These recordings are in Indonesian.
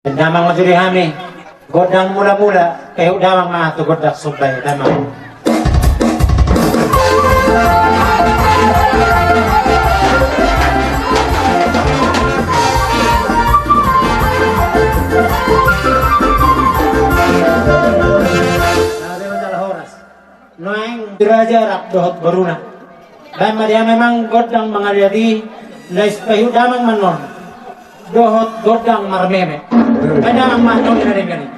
Damang majuri kami, godang mula-mula, kayo damang mga tugodak sublay, damang. Noeng diraja rak dohot baruna. Dan dia memang godang mengalyadi, lais payu damang manon. Dohot godang marmeme. Ada ang manon na rin ganit.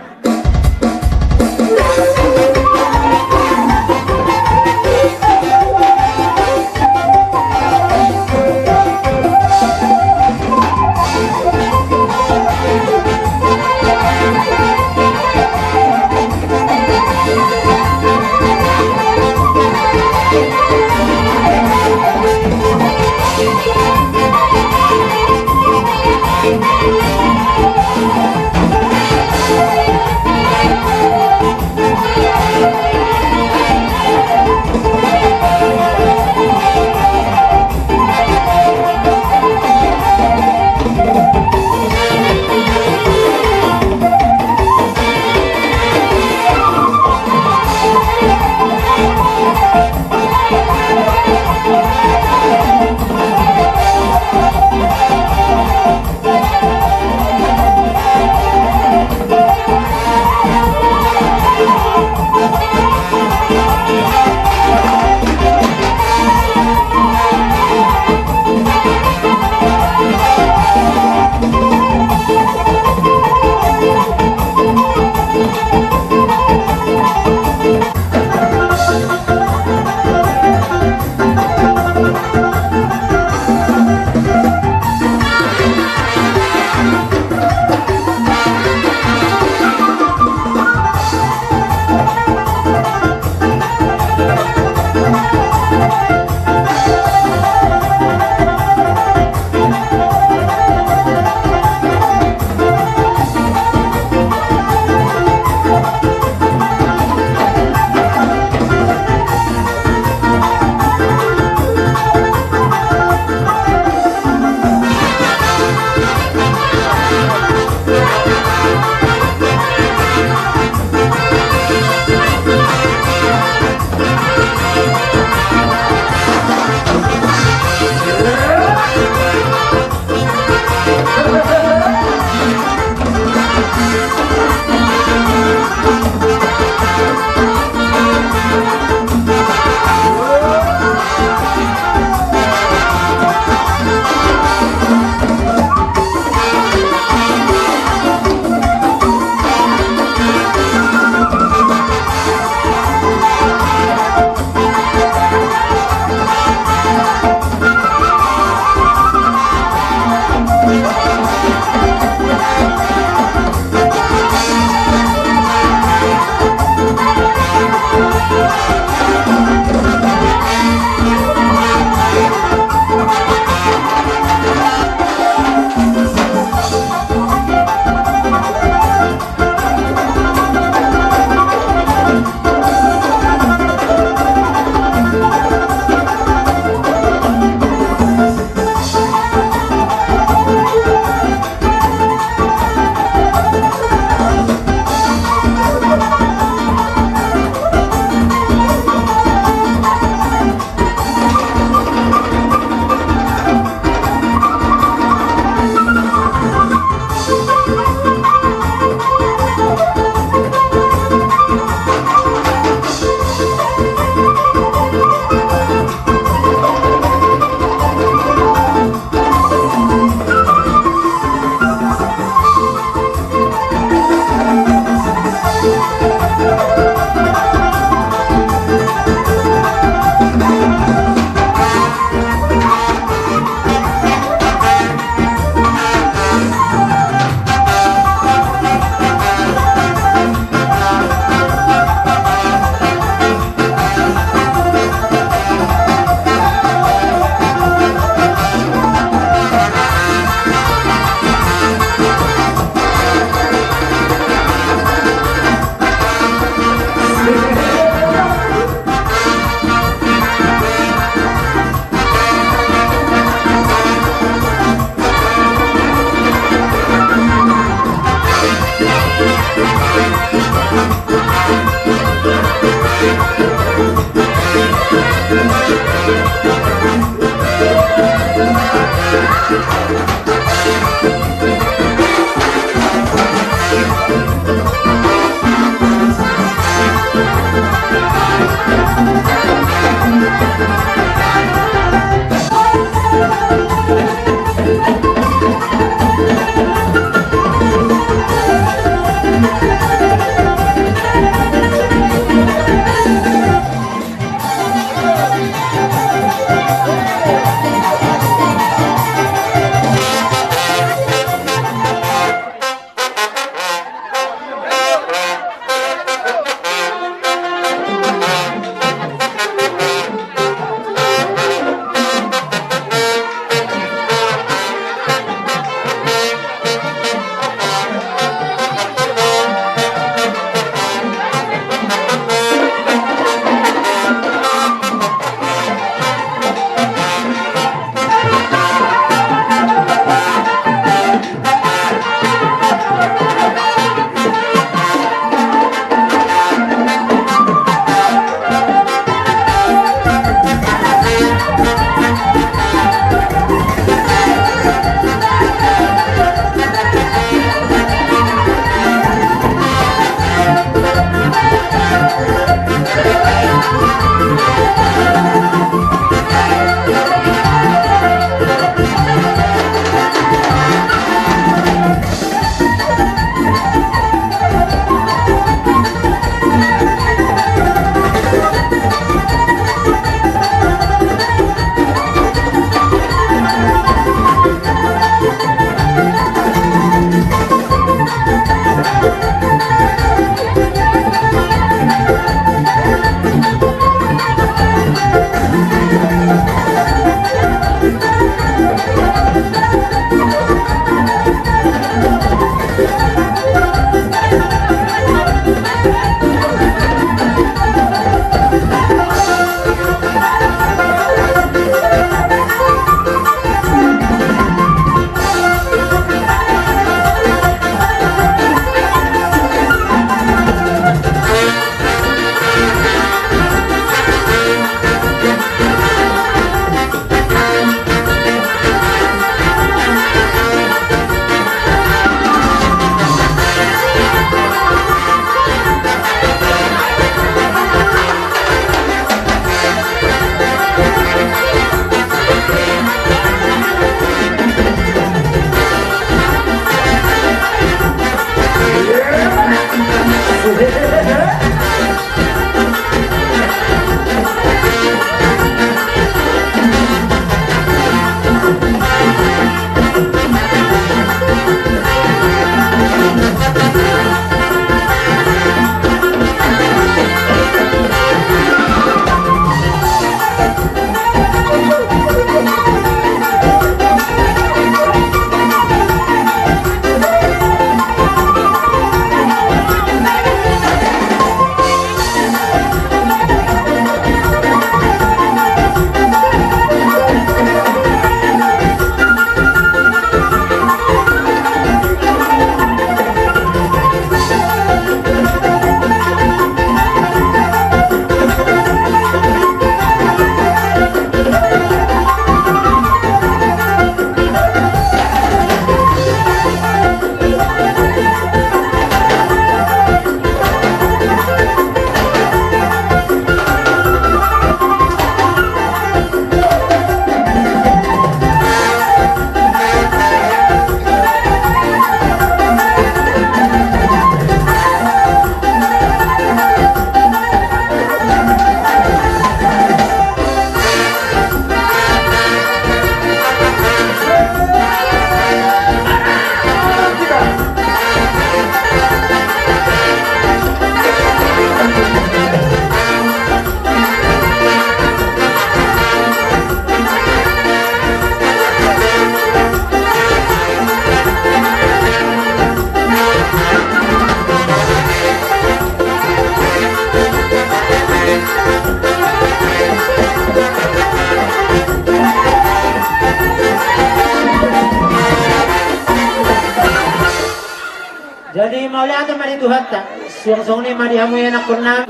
Jadi maulia tu mari Tuhan tak suang-suang ni mari hamu yang nak pernah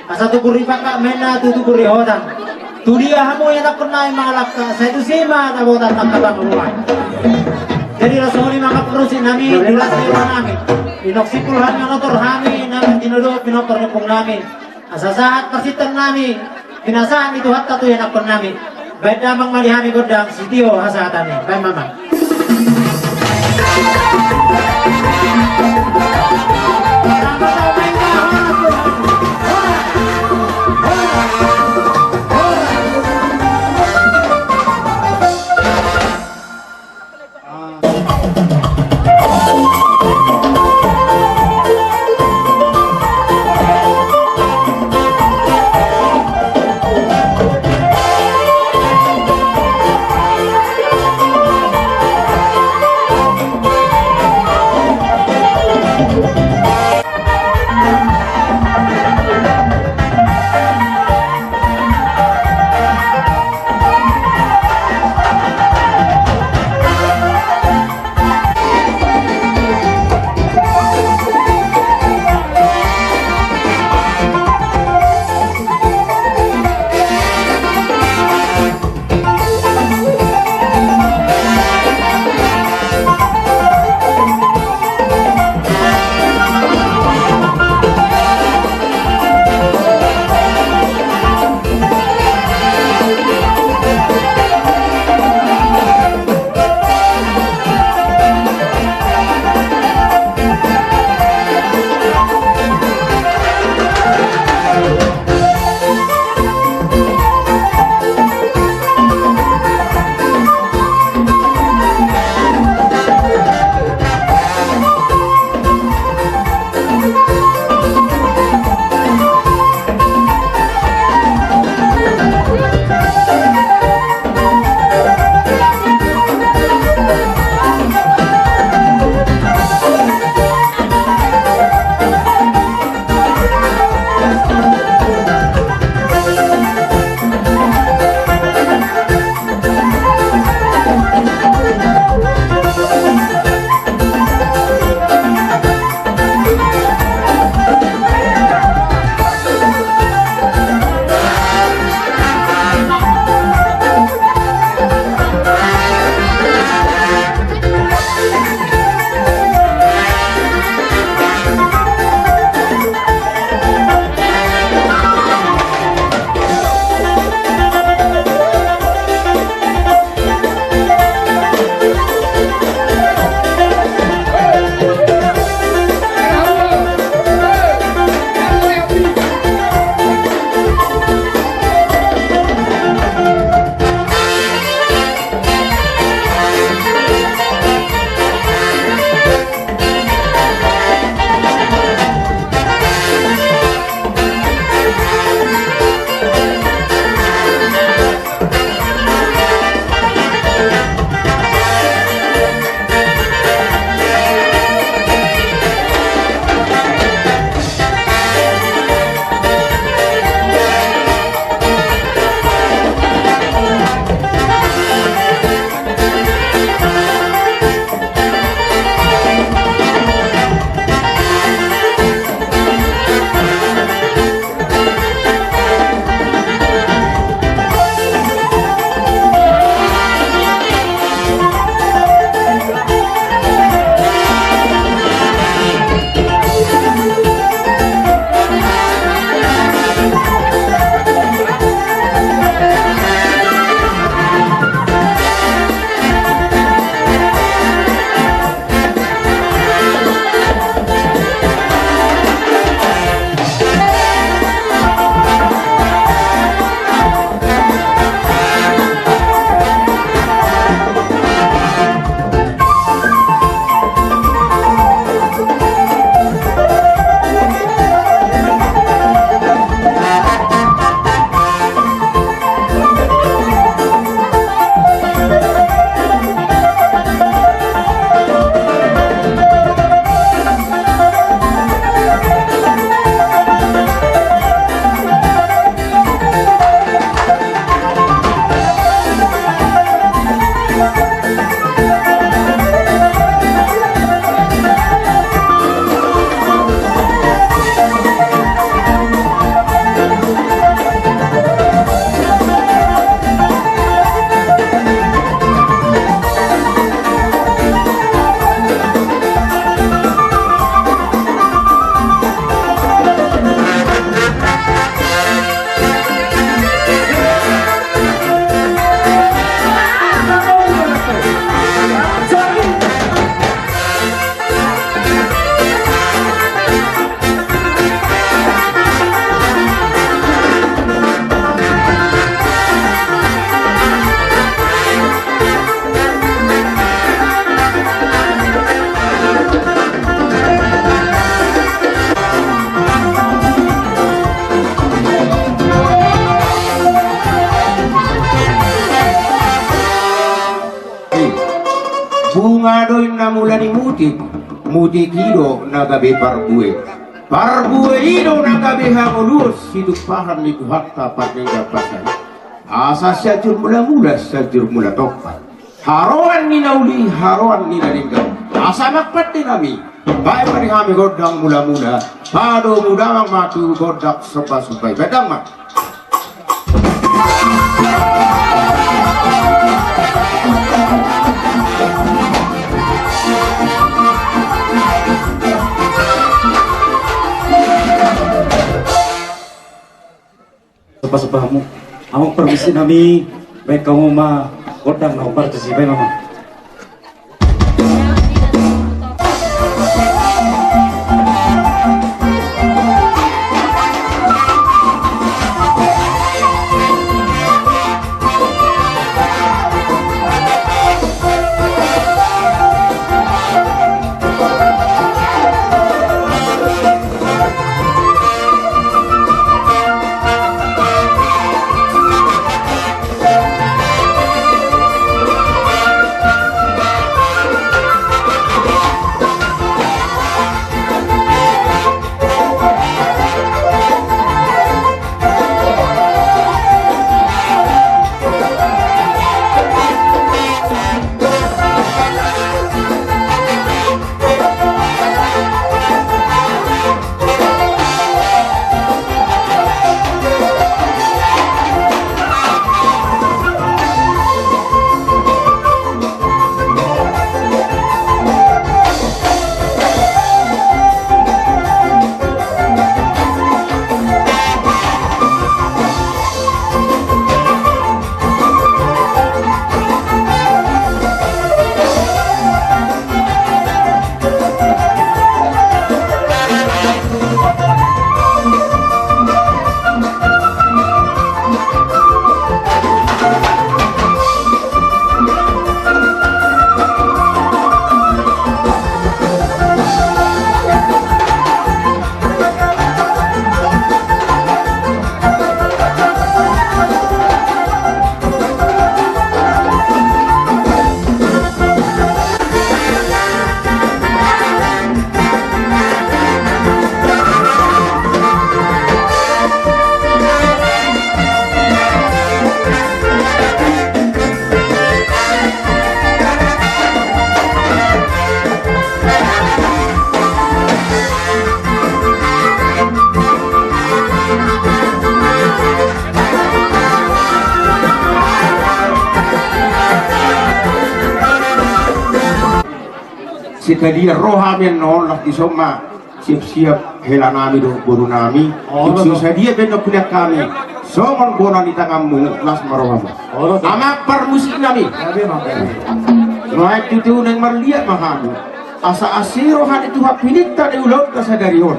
asa tu kuri pakak mena tu kuri hotan tu dia hamu yang nak pernah mangalak saya tu sima tak botan tak kabang rumah. Jadi rasul ni maka perusin nami jelas ni nami inoksipulhan manotor kami nami tinudo pinotor nepung nami asa saat persitan nami pinasahan itu hatta tu yang nak pernah nami baik damang mari kami godang sitio hasatane baik mama. mula ni muti kido nagabe Barbue ino nagabe hamulus hidup paham itu hatta pada pasai. Asa sajur mula topat. Haroan ni nauli, haroan ni nalinggam. Asa makpati nami. Baik pada kami godang mula-mula. Pado muda matu godak sopa-sopai. Bedang mak. Sepahamu, amang permisi nami, baik kamu ma kodang na partisipay mama. Sika dia rohamen non lah di soma siap-siap hela nami do guru nami susah dia benar kuliah kami somon gona di tanganmu las maroham amak permusik nami noai itu neng marliat makamu asa asiro had itu hak pinita de ulot kasadarion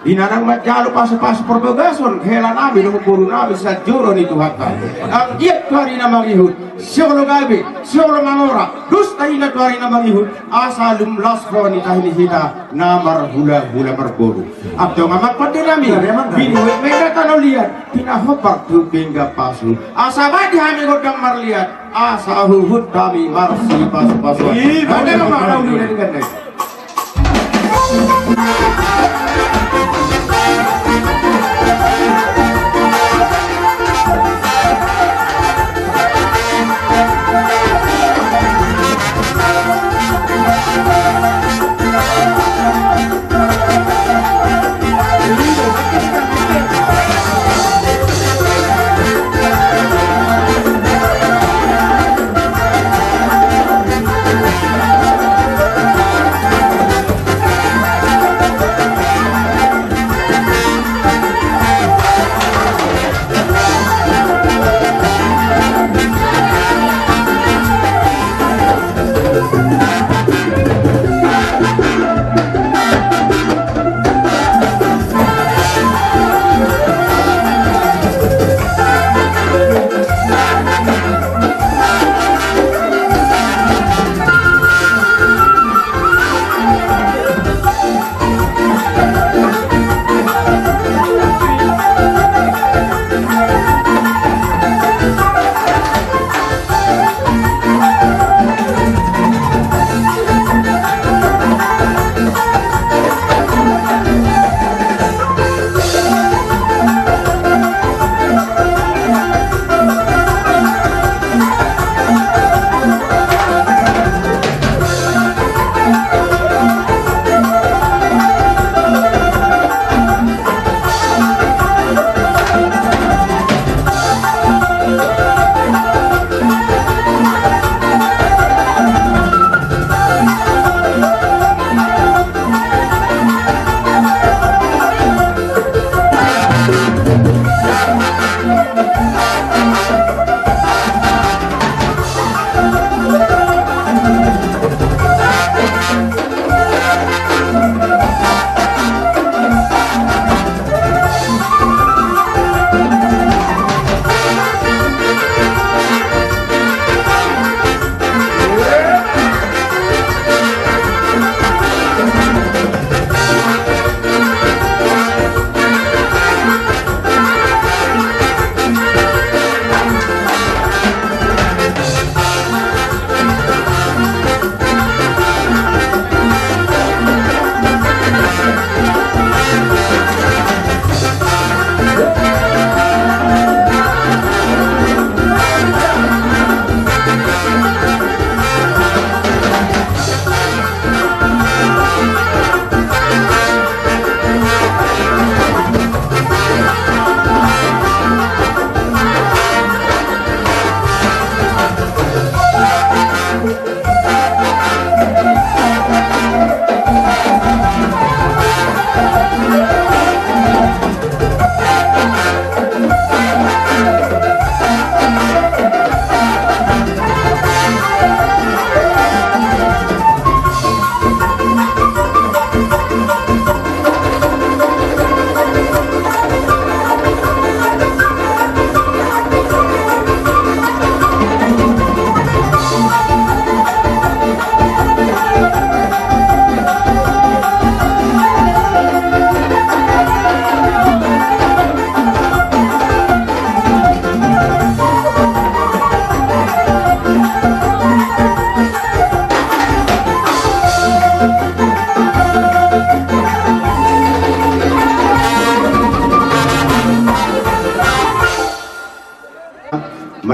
dinarang majalo pasu-pasu perbegason hela nami do guru nami sajuro ni tuhaka ang giat hari nama ihud siolo gabe siolo mangora dus tahina hari nama ihud asa lumlas ko ni tahini hita namar hula merbodu abdo ngamak pati nami binuwe mega tano liat pinahopak tu pingga pasu asa badi hami godang marliat asa huhud kami marsi pasu-pasu ada ngamak rauni dari gandai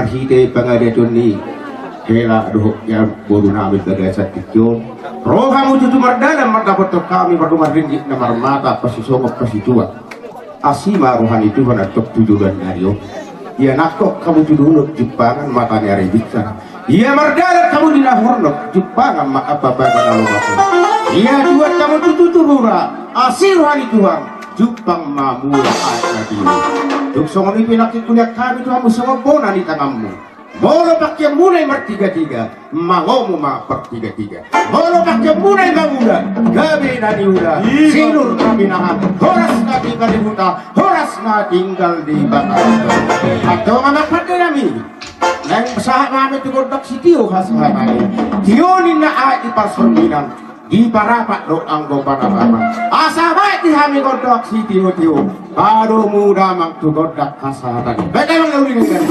mahite pangadetun ni hela doh yang boru nabi gadasat kicon rohamu tutu mardana mardapat kami berdumar ringgit namar mata pasi songok pasi tua asima rohani Tuhan atok tujuan nario ia nakok kamu tuduluk Jepangan matanya rebitsan ia mardana kamu dinahornok Jepangan apa bagan alomako ia buat kamu tutu turura asih rohani Tuhan Jepang mamula asadimu duk songon ipinakit kuliah kami Tuhan musongon bona di tanganmu Molo pakai mulai bertiga-tiga, mangomu ma bertiga-tiga. Molo pakai mulai bangunan, gabe nani udah, sinur kami nahan, horas na tinggal di huta, horas na tinggal di bakal. Atau mana pada nami? Neng pesahak kami tu gordak si Tio khaslah kami. Tio ni na ai pasorminan, di parapat do anggo parapat. Asa baik di kami gordak si Tio. Baru muda mang tu gordak khaslah tadi. Baik emang ngawin dengan.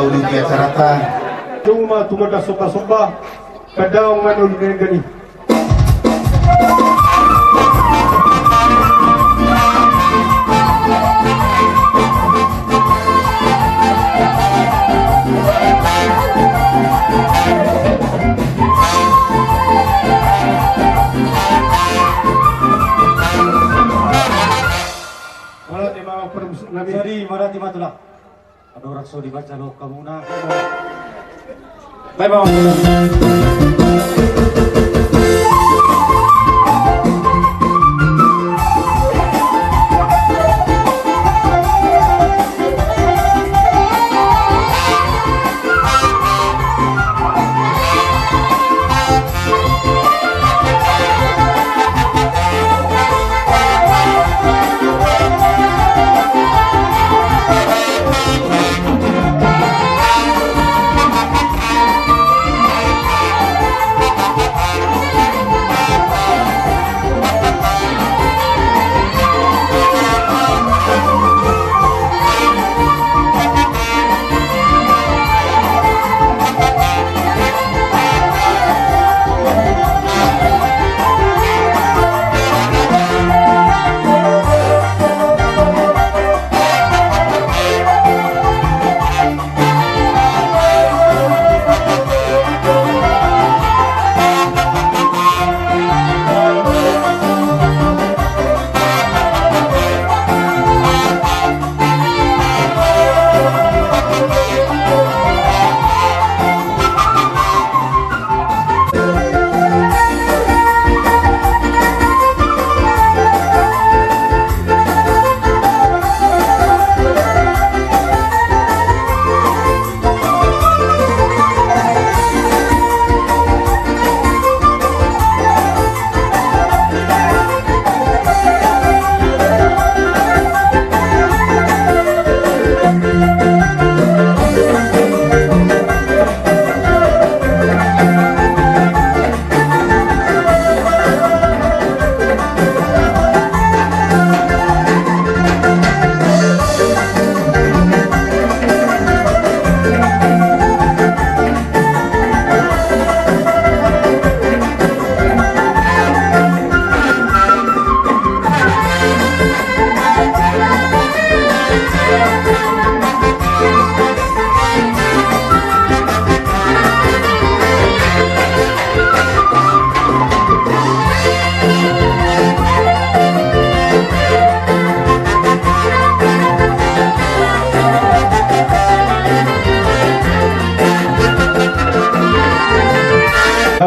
uli ke acarata. Tuma tumada sopa-sopa kadang manul gani. Jadi marati matulah. Ada orang so dibaca lo kamu na. Bye bye.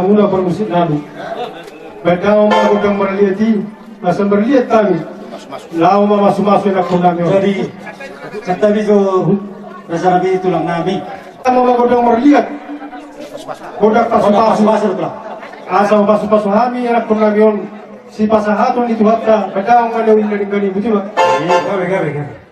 Mula permusik nabi. Badang mengudang merliati, masa merliat kami. Lau masuk-masuk nak kami. Jadi kata itu rasa nabi itu lang nabi. Mau mengudang merliat. Kodak pasu-pasu. Pasal lah. Asal pasu-pasu kami anak kami si pasahatun itu hatta badang malawin dari gani betul tak? Iya, gawe.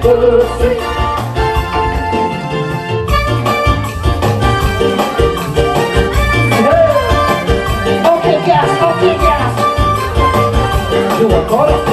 pusing. Oke gas, oke gas. Dua kolak.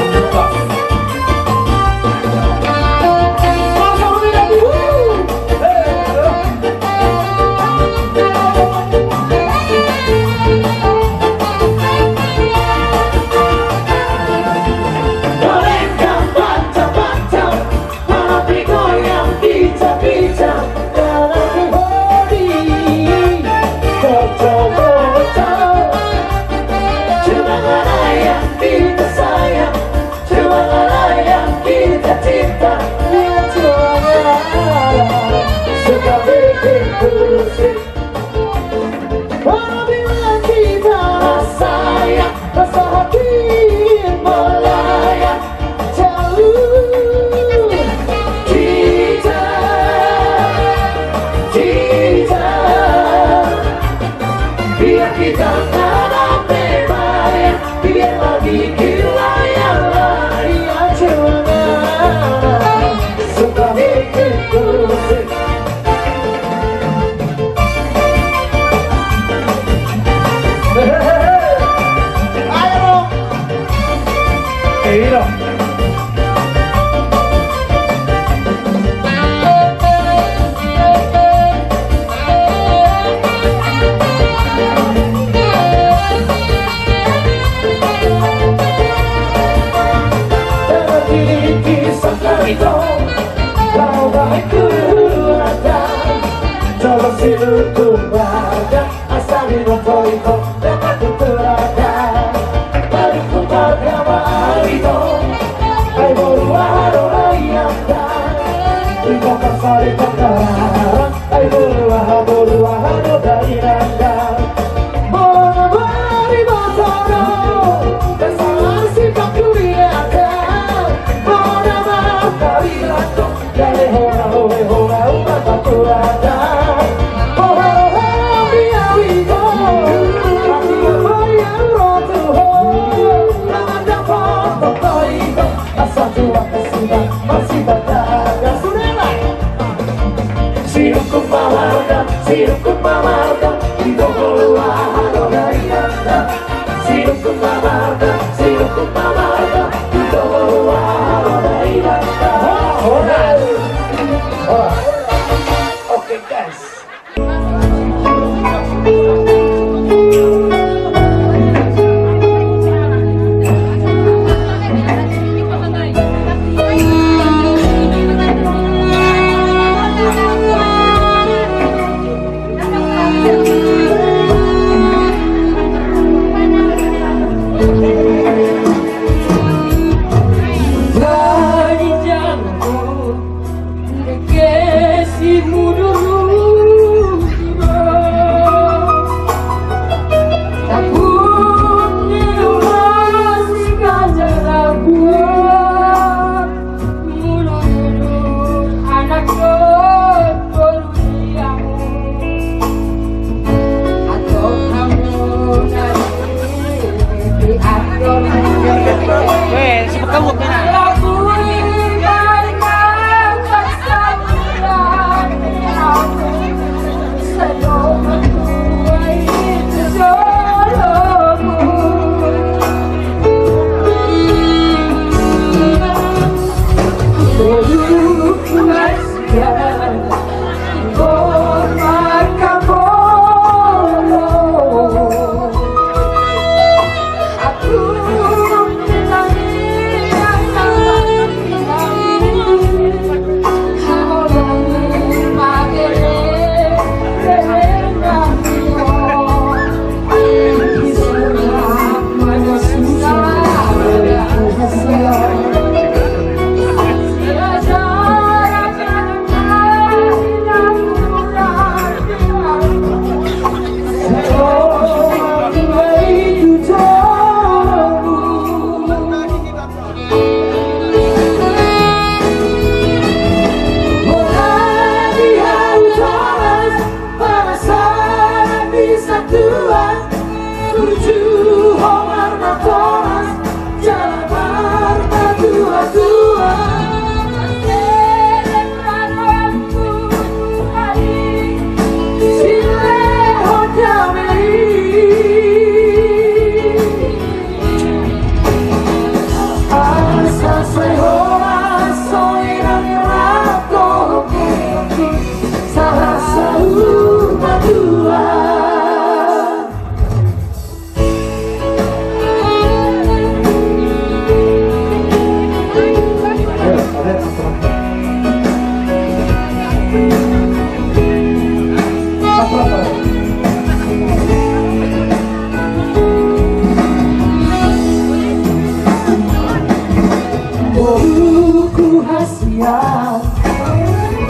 ku hasial.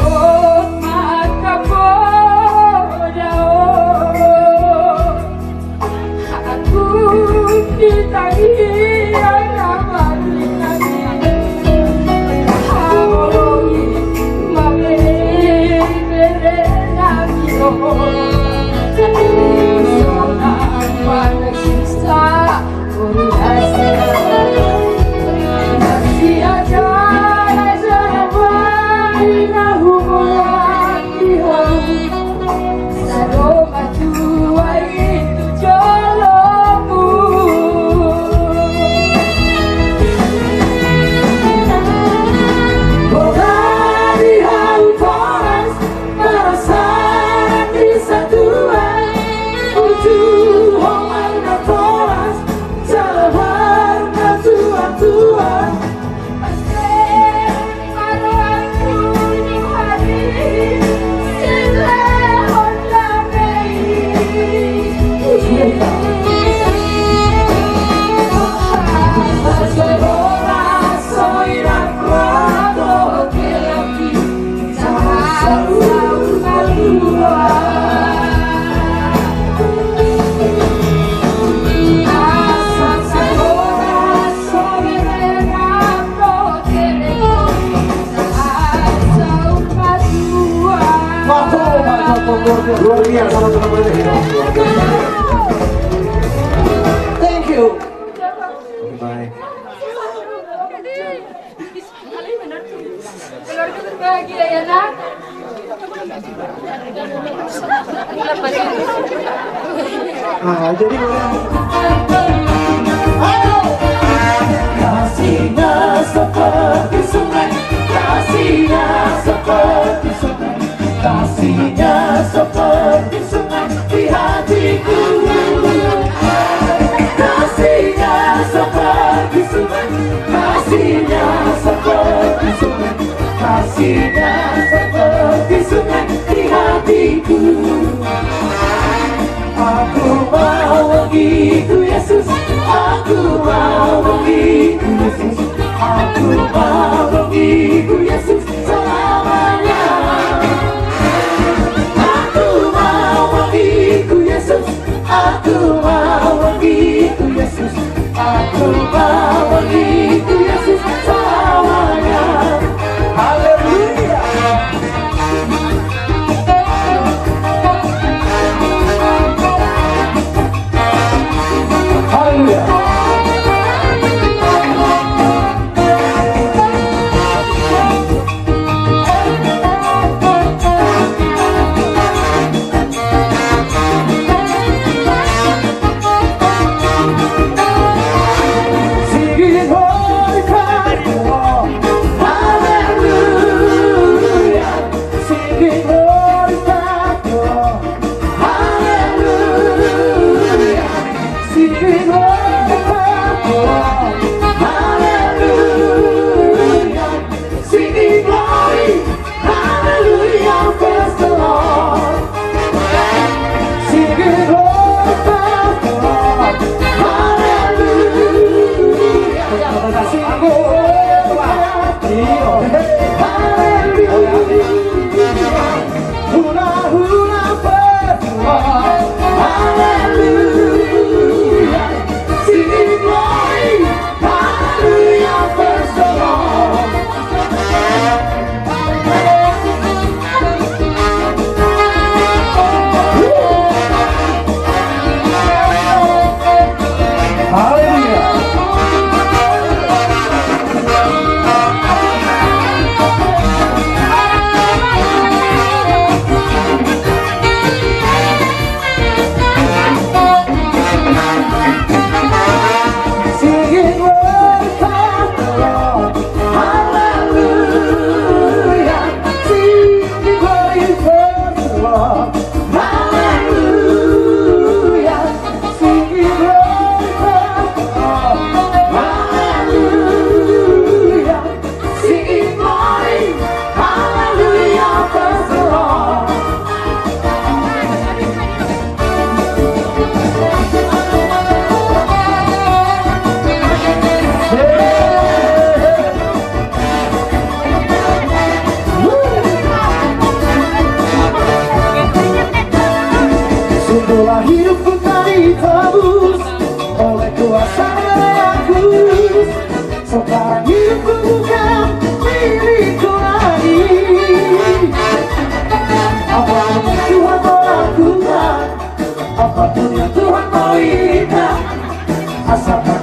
Oh maka bodoh aku ditangi nama luar biasa teman-teman. Thank you. Bye. Keluarga berbahagia ya nak. Jadi Kasihnya seperti sungai, kasihnya seperti sungai, kasihnya seperti sungai di hatiku. Kasihnya seperti sungai, kasihnya seperti sungai, kasihnya seperti sungai di hatiku. Aku mau begitu Yesus, aku mau begitu Yesus, aku mau begitu Yesus selamanya. Aku mau begitu Yesus, aku mau begitu Yesus, aku mau begitu Yesus selamanya. Haleluya. Haleluya.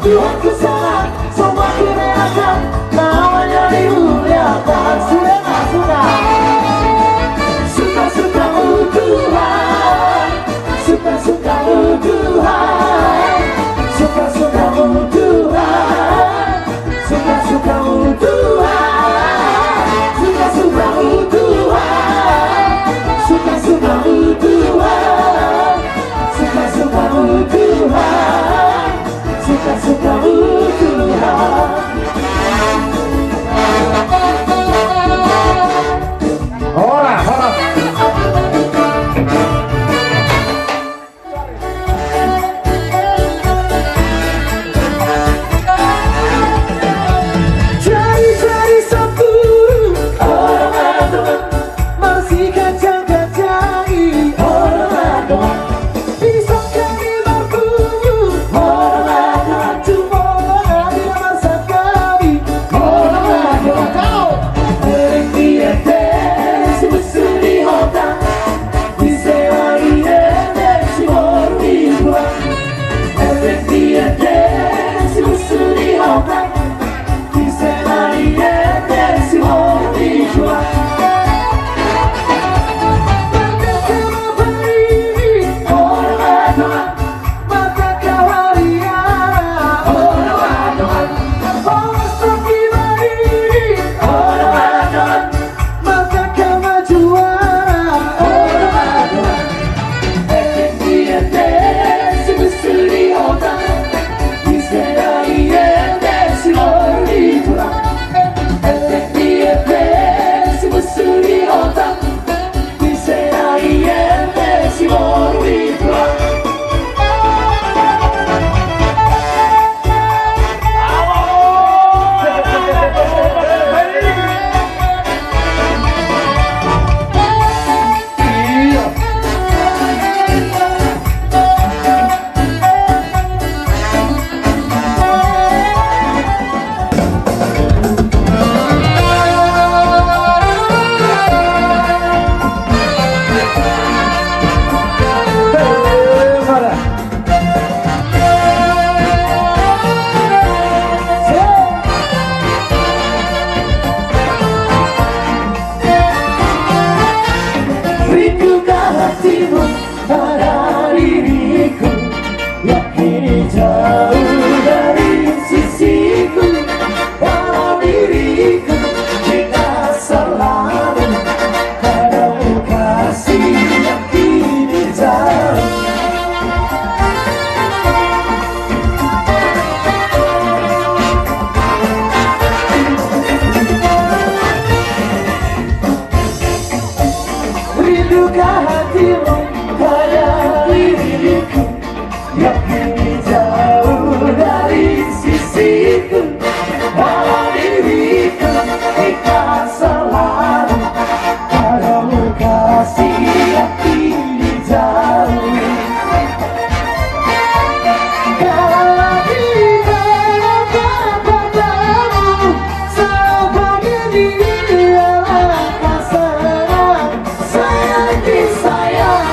Tuhanku sangat, semua kurniakan, namanya dimuliakan. Suka-suka Tuhan, suka-sukamu Tuhan, suka-sukamu Tuhan, suka-sukamu Tuhan, suka-sukamu Tuhan, suka-sukamu Tuhan, suka-sukamu Tuhan, suka-sukamu Tuhan. Ora, ora. Jari-jari sapu orang masih kacang-kacangi orang pisau kami berbunyi orang cuma di masa kami orang kau berhenti sebesar hotak bisa lagi si mordi gua berhenti sebesar hotak bisa lagi si mordi gua. Rindukan hatimu pada diriku, yakini jauh dari sisiku. Walau diriku jika selalu padamu kasih yang kini jauh. Rindukan hatimu pada diriku, yakini jauh dari sisiku. Walau diriku jika selalu padamu kasih yang kini jauh. Kalau kita dapat padamu sebagai dialah pasangan. Sayang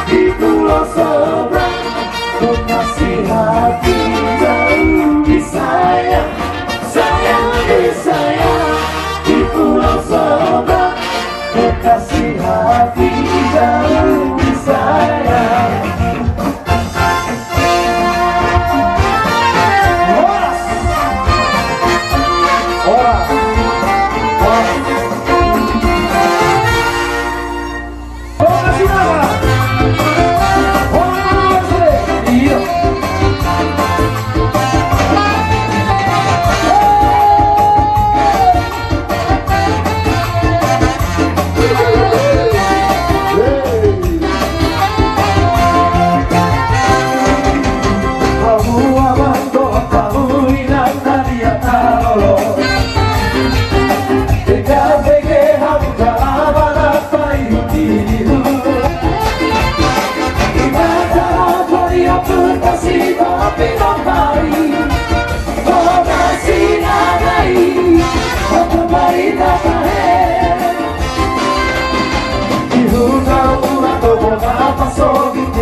di pulau seberang, kau kasih hati jauh di sayang. Sayang di pulau seberang, kau kasih hati jauh di sayang.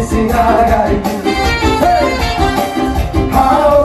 Sinagay, hey, how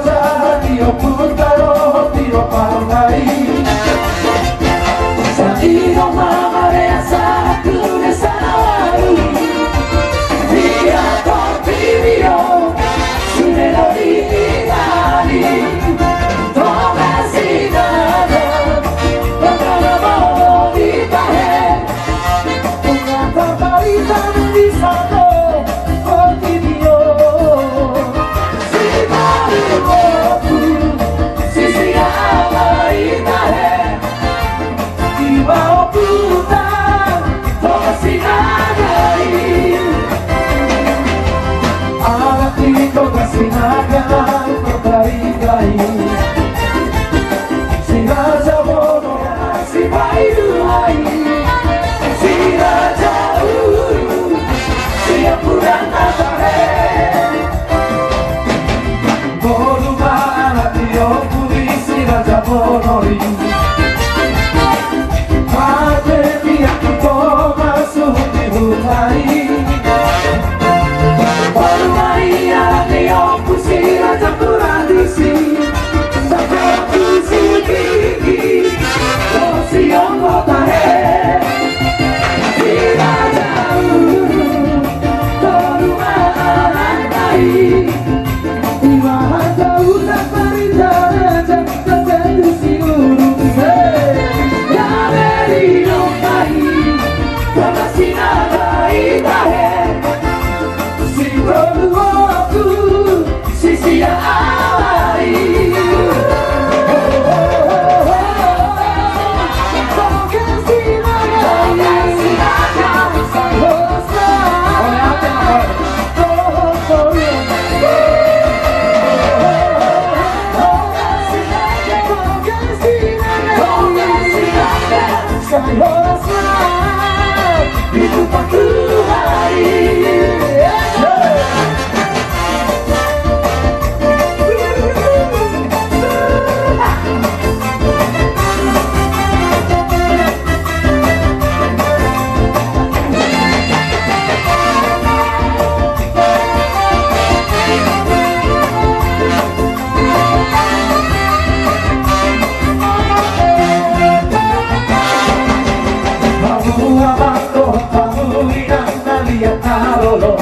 karolo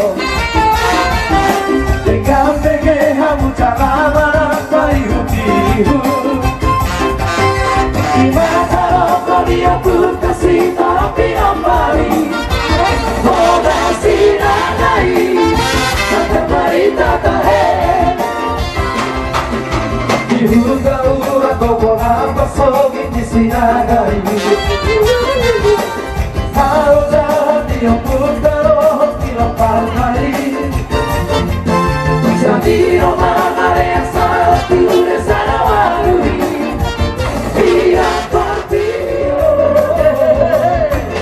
Dengan hamu jalanan payung-payung Di mata rokok dia pun kasih tapi ambari Moga sinanai Tata marita tahe Dihuga ura koko nampak sogin di sinagai Kalau jahat dia pun taruh di lempar hari Jadi romang ada yang satu desa nawarui Biar partido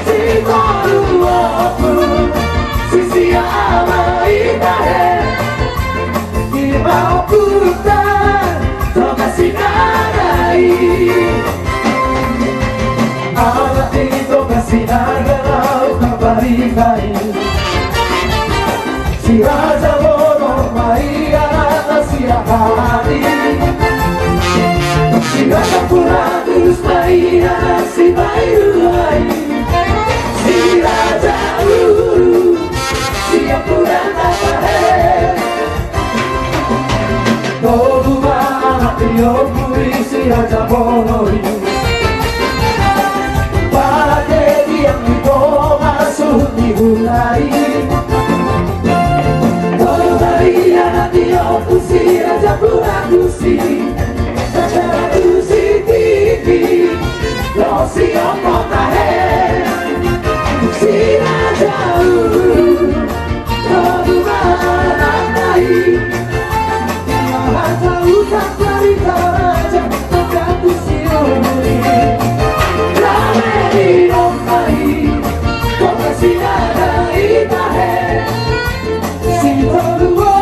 Si kodua pun Sisi ama itahe Di mau putar Toga sinagai Anak itu kasinagai Kabari-kari Si Raja Bono mai anak siapani Si Raja Puratus mai anak si Bayuai Si Raja Uru Siap Purana Pahe Toluma anak Tiopuri si Raja Bono Pake diam di bawah masuk di mulai Kusi raja pura kusi Raja kusi tipi Losi opo tahe Kusi raja Kedua anak nahi Raja utak dari raja Raja kusi omuri Rame di nomai Kau kasih nada itahe Si kedua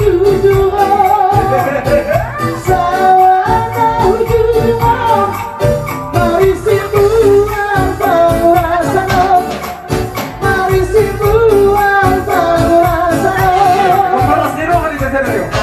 Vamos a hacer